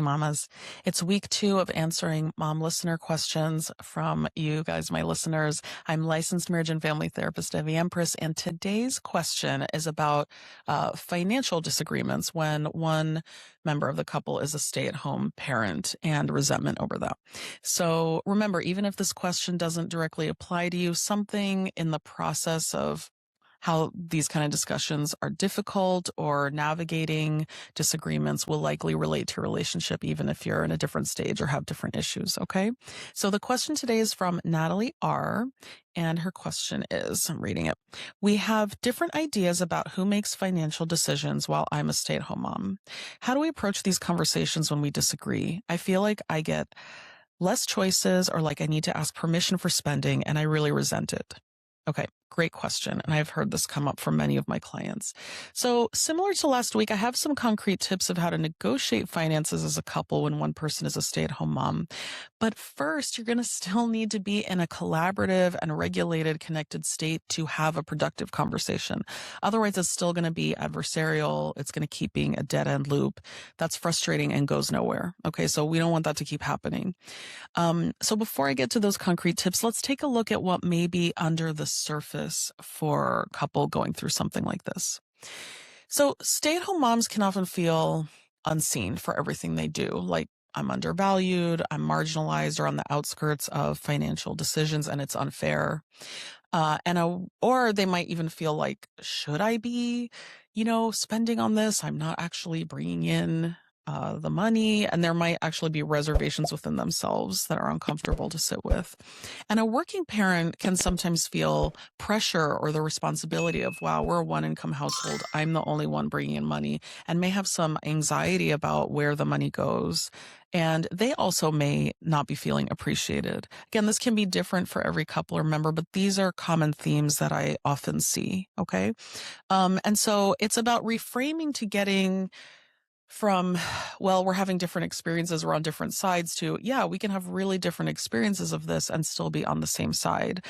mamas. It's week 2 of answering mom listener questions from you guys, my listeners. I'm licensed marriage and family therapist Debbie Empress, and today's question is about financial disagreements when one member of the couple is a stay-at-home parent and resentment over that. So remember, even if this question doesn't directly apply to you, something in the process of how these kind of discussions are difficult or navigating disagreements will likely relate to your relationship, even if you're in a different stage or have different issues. Okay. So the question today is from Natalie R. And her question is, I'm reading it. We have different ideas about who makes financial decisions while I'm a stay-at-home mom. How do we approach these conversations when we disagree? I feel like I get less choices or like I need to ask permission for spending, and I really resent it. Okay, great question. And I've heard this come up from many of my clients. So similar to last week, I have some concrete tips of how to negotiate finances as a couple when one person is a stay-at-home mom. But first, you're going to still need to be in a collaborative and regulated, connected state to have a productive conversation. Otherwise, it's still going to be adversarial. It's going to keep being a dead-end loop. That's frustrating and goes nowhere. Okay, so we don't want that to keep happening. So before I get to those concrete tips, let's take a look at what may be under the surface for a couple going through something like this. So stay-at-home moms can often feel unseen for everything they do. Like, I'm undervalued, I'm marginalized, or on the outskirts of financial decisions, and it's unfair. Or they might even feel like, should I be, spending on this? I'm not actually bringing in the money, and there might actually be reservations within themselves that are uncomfortable to sit with. And a working parent can sometimes feel pressure or the responsibility of, wow, we're a one-income household. I'm the only one bringing in money, and may have some anxiety about where the money goes. And they also may not be feeling appreciated. Again, this can be different for every couple or member, but these are common themes that I often see. Okay. And so it's about reframing to getting from, well, we're having different experiences, we're on different sides, to, yeah, we can have really different experiences of this and still be on the same side.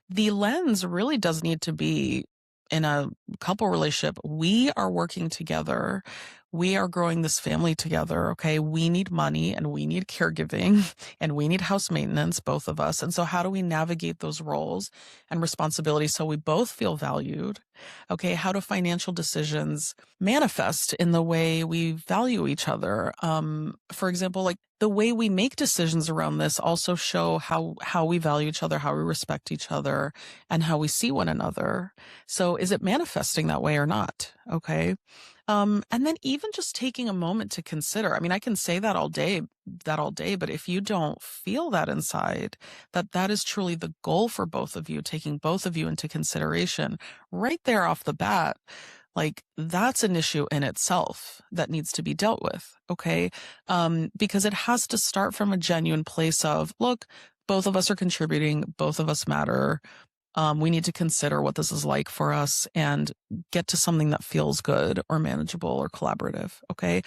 The lens really does need to be, in a couple relationship, we are working together. We are growing this family together. Okay. We need money and we need caregiving and we need house maintenance, both of us. And so how do we navigate those roles and responsibilities so we both feel valued? Okay. How do financial decisions manifest in the way we value each other? For example, like the way we make decisions around this also show how we value each other, how we respect each other, and how we see one another. So is it manifesting that way or not? Okay. And then even just taking a moment to consider, I mean, I can say that all day, but if you don't feel that inside, that is truly the goal for both of you, taking both of you into consideration right there off the bat, like that's an issue in itself that needs to be dealt with. Okay. Because it has to start from a genuine place of, look, both of us are contributing, both of us matter. We need to consider what this is like for us and get to something that feels good or manageable or collaborative. Okay.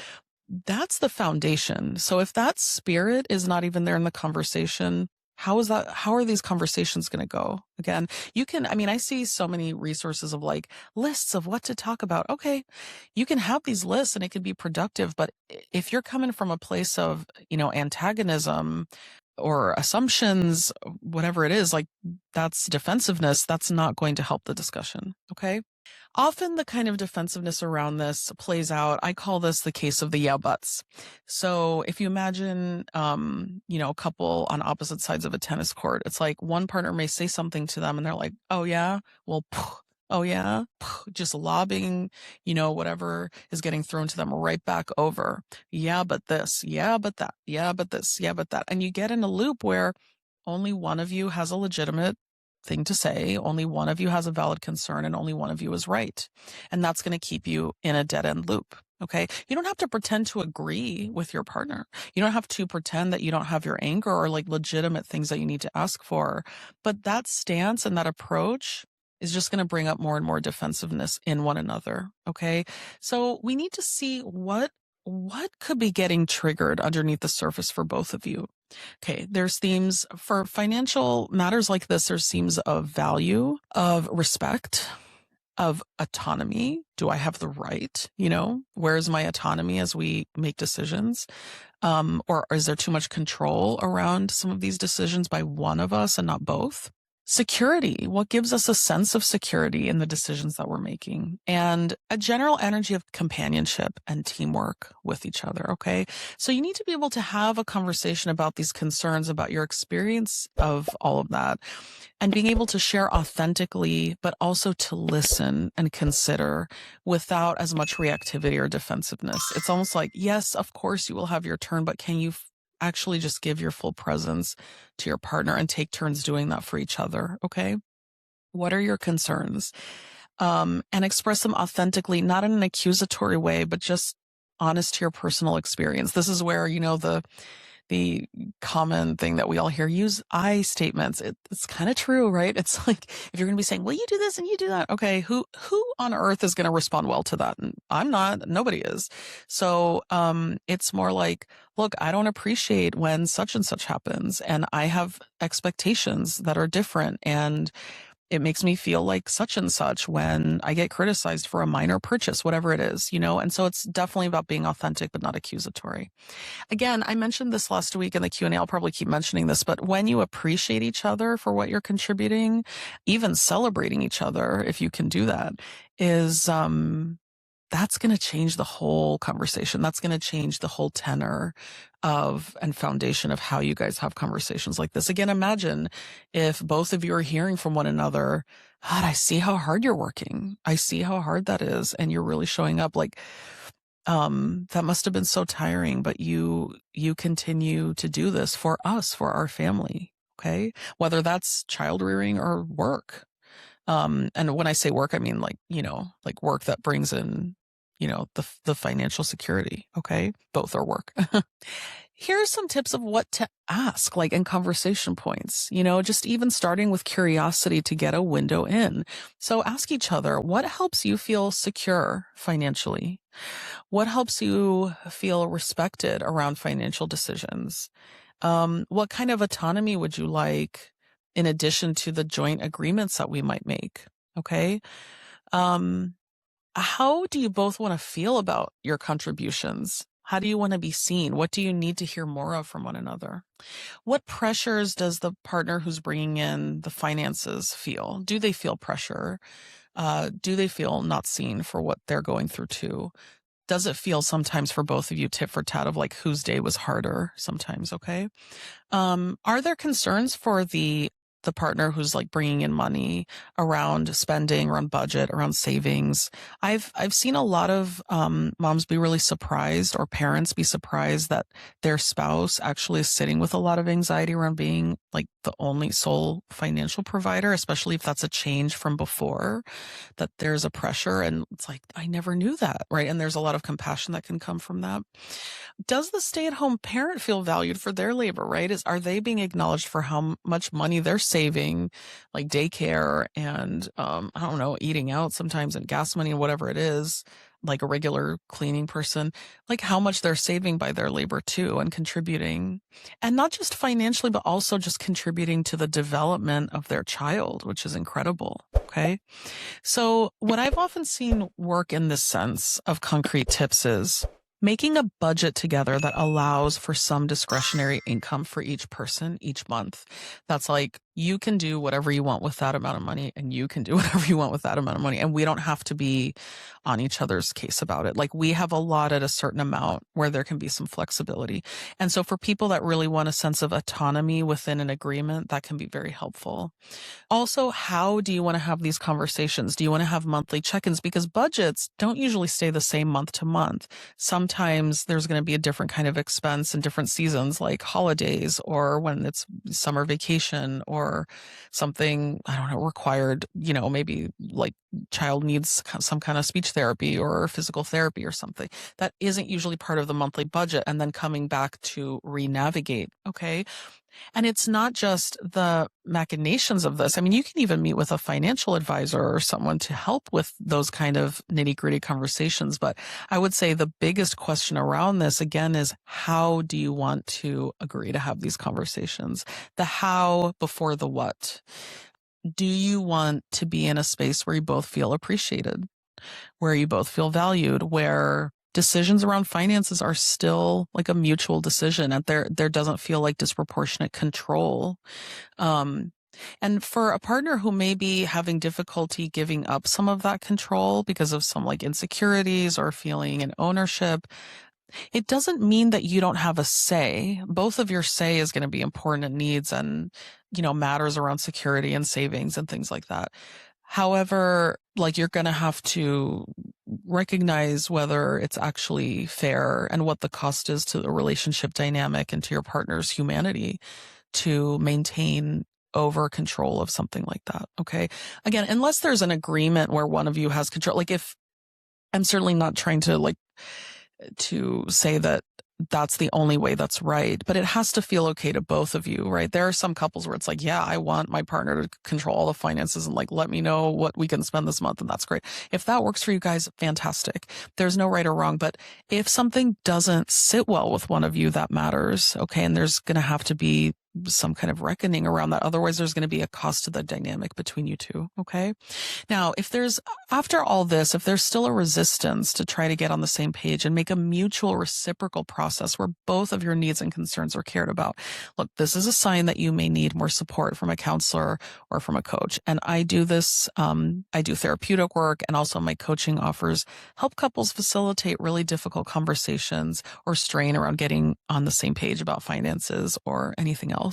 That's the foundation. So if that spirit is not even there in the conversation, how are these conversations going to go? Again, I see so many resources of like lists of what to talk about. Okay. You can have these lists and it can be productive, but if you're coming from a place of, antagonism or assumptions, whatever it is, like that's defensiveness, that's not going to help the discussion. Okay. Often the kind of defensiveness around this plays out. I call this the case of the yeah buts. So if you imagine, a couple on opposite sides of a tennis court, it's like one partner may say something to them and they're like, oh yeah, well, oh yeah, just lobbing, whatever is getting thrown to them right back over. Yeah, but this, yeah, but that, yeah, but this, yeah, but that. And you get in a loop where only one of you has a legitimate thing to say, only one of you has a valid concern, and only one of you is right. And that's going to keep you in a dead end loop. Okay. You don't have to pretend to agree with your partner. You don't have to pretend that you don't have your anger or like legitimate things that you need to ask for. But that stance and that approach is just going to bring up more and more defensiveness in one another. Okay. So we need to see what could be getting triggered underneath the surface for both of you. Okay, there's themes for financial matters like this. There's themes of value, of respect, of autonomy. Do I have the right? Where's my autonomy as we make decisions? Or is there too much control around some of these decisions by one of us and not both? Security. What gives us a sense of security in the decisions that we're making? And a general energy of companionship and teamwork with each other. Okay. So you need to be able to have a conversation about these concerns, about your experience of all of that, and being able to share authentically, but also to listen and consider without as much reactivity or defensiveness. It's almost like, yes, of course you will have your turn, but can you actually just give your full presence to your partner and take turns doing that for each other? Okay. What are your concerns? And express them authentically, not in an accusatory way, but just honest to your personal experience. This is where, the common thing that we all hear, use I statements. It's kind of true, right? It's like, if you're going to be saying, well, you do this and you do that. Okay. Who on earth is going to respond well to that? And I'm not, nobody is. So, it's more like, look, I don't appreciate when such and such happens, and I have expectations that are different. And it makes me feel like such and such when I get criticized for a minor purchase, whatever it is, and so it's definitely about being authentic, but not accusatory. Again, I mentioned this last week in the Q&A. I'll probably keep mentioning this, but when you appreciate each other for what you're contributing, even celebrating each other, if you can do that, is, that's going to change the whole conversation. That's going to change the whole tenor of and foundation of how you guys have conversations like this. Again, imagine if both of you are hearing from one another, God, I see how hard you're working. I see how hard that is. And you're really showing up. Like, that must have been so tiring, but you continue to do this for us, for our family. Okay. Whether that's child rearing or work. And when I say work, I mean like work that brings in, the financial security. Okay. Both are work. Here are some tips of what to ask, like in conversation points, just even starting with curiosity to get a window in. So ask each other, what helps you feel secure financially? What helps you feel respected around financial decisions? What kind of autonomy would you like in addition to the joint agreements that we might make? Okay. How do you both want to feel about your contributions? How do you want to be seen? What do you need to hear more of from one another? What pressures does the partner who's bringing in the finances feel? Do they feel pressure? Do they feel not seen for what they're going through too? Does it feel sometimes for both of you tit for tat of like whose day was harder sometimes? Okay. Are there concerns for the partner who's like bringing in money around spending, around budget, around savings? I've seen a lot of moms be really surprised, or parents be surprised, that their spouse actually is sitting with a lot of anxiety around being like the only sole financial provider, especially if that's a change from before, that there's a pressure, and it's like, I never knew that, right? And there's a lot of compassion that can come from that. Does the stay-at-home parent feel valued for their labor, right? Are they being acknowledged for how much money they're saving, like daycare and, I don't know, eating out sometimes, and gas money and whatever it is, like a regular cleaning person, like how much they're saving by their labor too, and contributing, and not just financially, but also just contributing to the development of their child, which is incredible. Okay. So what I've often seen work in this sense of concrete tips is making a budget together that allows for some discretionary income for each person each month. That's like, you can do whatever you want with that amount of money, and you can do whatever you want with that amount of money. And we don't have to be on each other's case about it. Like, we have allotted a certain amount where there can be some flexibility. And so for people that really want a sense of autonomy within an agreement, that can be very helpful. Also, how do you want to have these conversations? Do you want to have monthly check-ins? Because budgets don't usually stay the same month to month. Sometimes there's going to be a different kind of expense in different seasons, like holidays, or when it's summer vacation, or something, I don't know, required, maybe like child needs some kind of speech therapy or physical therapy or something. That isn't usually part of the monthly budget, and then coming back to re-navigate. Okay. And it's not just the machinations of this. I mean, you can even meet with a financial advisor or someone to help with those kind of nitty-gritty conversations. But I would say the biggest question around this, again, is how do you want to agree to have these conversations? The how before the what. do you want to be in a space where you both feel appreciated, where you both feel valued, where decisions around finances are still like a mutual decision and there doesn't feel like disproportionate control? Um, and for a partner who may be having difficulty giving up some of that control because of some like insecurities or feeling an ownership, it doesn't mean that you don't have a say. Both of your say is going to be important and needs and, matters around security and savings and things like that. However, like you're going to have to recognize whether it's actually fair and what the cost is to the relationship dynamic and to your partner's humanity to maintain over control of something like that. Okay. Again, unless there's an agreement where one of you has control, like if I'm certainly not trying to say that that's the only way that's right, but it has to feel okay to both of you, right? There are some couples where it's like, yeah, I want my partner to control all the finances and like, let me know what we can spend this month. And that's great. If that works for you guys, fantastic. There's no right or wrong, but if something doesn't sit well with one of you, that matters. Okay. And there's going to have to be some kind of reckoning around that. Otherwise, there's going to be a cost to the dynamic between you two. Okay. Now, after all this, if there's still a resistance to try to get on the same page and make a mutual reciprocal process where both of your needs and concerns are cared about, look, this is a sign that you may need more support from a counselor or from a coach. And I do this, I do therapeutic work, and also my coaching offers help couples facilitate really difficult conversations or strain around getting on the same page about finances or anything else.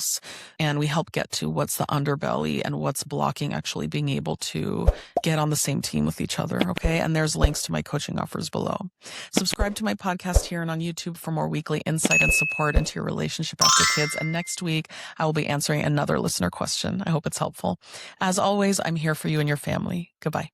And we help get to what's the underbelly and what's blocking actually being able to get on the same team with each other. Okay. And there's links to my coaching offers below. Subscribe to my podcast here and on YouTube for more weekly insight and support into your relationship after kids. And next week, I will be answering another listener question. I hope it's helpful. As always, I'm here for you and your family. Goodbye.